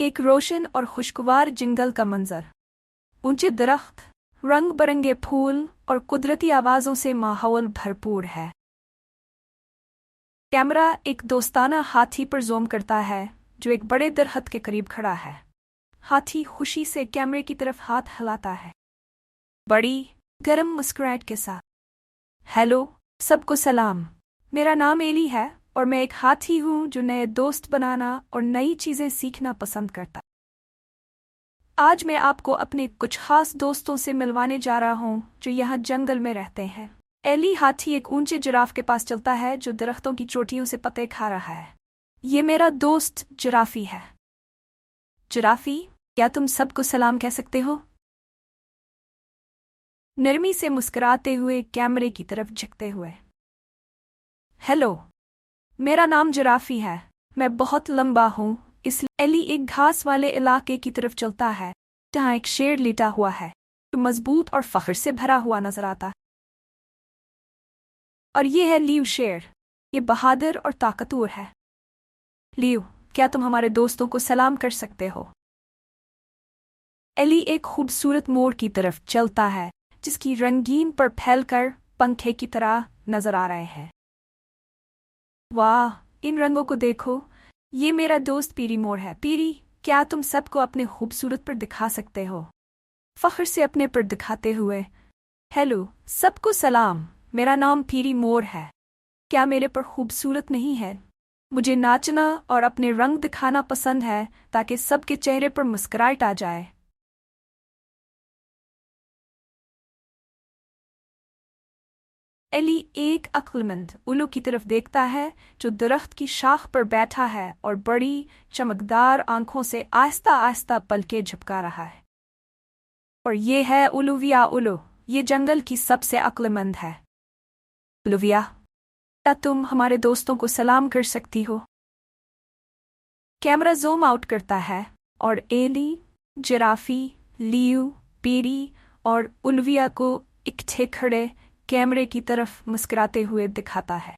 एक रोशन और खुशगवार जंगल का मंजर। ऊंचे दरख्त, रंग बिरंगे फूल और कुदरती आवाजों से माहौल भरपूर है। कैमरा एक दोस्ताना हाथी पर ज़ूम करता है जो एक बड़े दरख्त के करीब खड़ा है। हाथी खुशी से कैमरे की तरफ हाथ हिलाता है, बड़ी गर्म मुस्कुराहट के साथ। हेलो, सबको सलाम। मेरा नाम एली है और मैं एक हाथी हूँ जो नए दोस्त बनाना और नई चीज़ें सीखना पसंद करता। आज मैं आपको अपने कुछ खास दोस्तों से मिलवाने जा रहा हूँ जो यहाँ जंगल में रहते हैं। एली हाथी एक ऊंचे जिराफ के पास चलता है जो दरख्तों की चोटियों से पत्ते खा रहा है। ये मेरा दोस्त जिराफी है। जिराफी, क्या तुम सबको सलाम कह सकते हो? नरमी से मुस्कुराते हुए कैमरे की तरफ झुकते हुए। हेलो, मेरा नाम जिराफी है। मैं बहुत लंबा हूँ, इसलिए एली एक घास वाले इलाके की तरफ चलता है जहाँ एक शेर लेटा हुआ है जो मजबूत और फख्र से भरा हुआ नजर आता है। और ये है लियो शेर। ये बहादुर और ताकतवर है। लियो, क्या तुम हमारे दोस्तों को सलाम कर सकते हो? एली एक खूबसूरत मोर की तरफ चलता है जिसकी रंगीन पर फैलकर पंखे की तरह नजर आ रहे हैं। वाह, इन रंगों को देखो। ये मेरा दोस्त पीरी मोर है। पीरी, क्या तुम सबको अपने खूबसूरत पर दिखा सकते हो? फख्र से अपने पर दिखाते हुए। हेलो, सबको सलाम। मेरा नाम पीरी मोर है। क्या मेरे पर खूबसूरत नहीं है? मुझे नाचना और अपने रंग दिखाना पसंद है ताकि सबके चेहरे पर मुस्कुराहट आ जाए। एली एक अक्लमंद उल्लू की तरफ देखता है जो दरख्त की शाख पर बैठा है और बड़ी चमकदार आंखों से आहिस्ता आहिस्ता पलके झपका रहा है। और ये है उलुविया उल्लू। ये जंगल की सबसे अक्लमंद है। उलुविया, क्या तुम हमारे दोस्तों को सलाम कर सकती हो? कैमरा ज़ूम आउट करता है और एली, जिराफी, लियो, पीरी और उलविया को इकट्ठे खड़े कैमरे की तरफ मुस्कुराते हुए दिखाता है।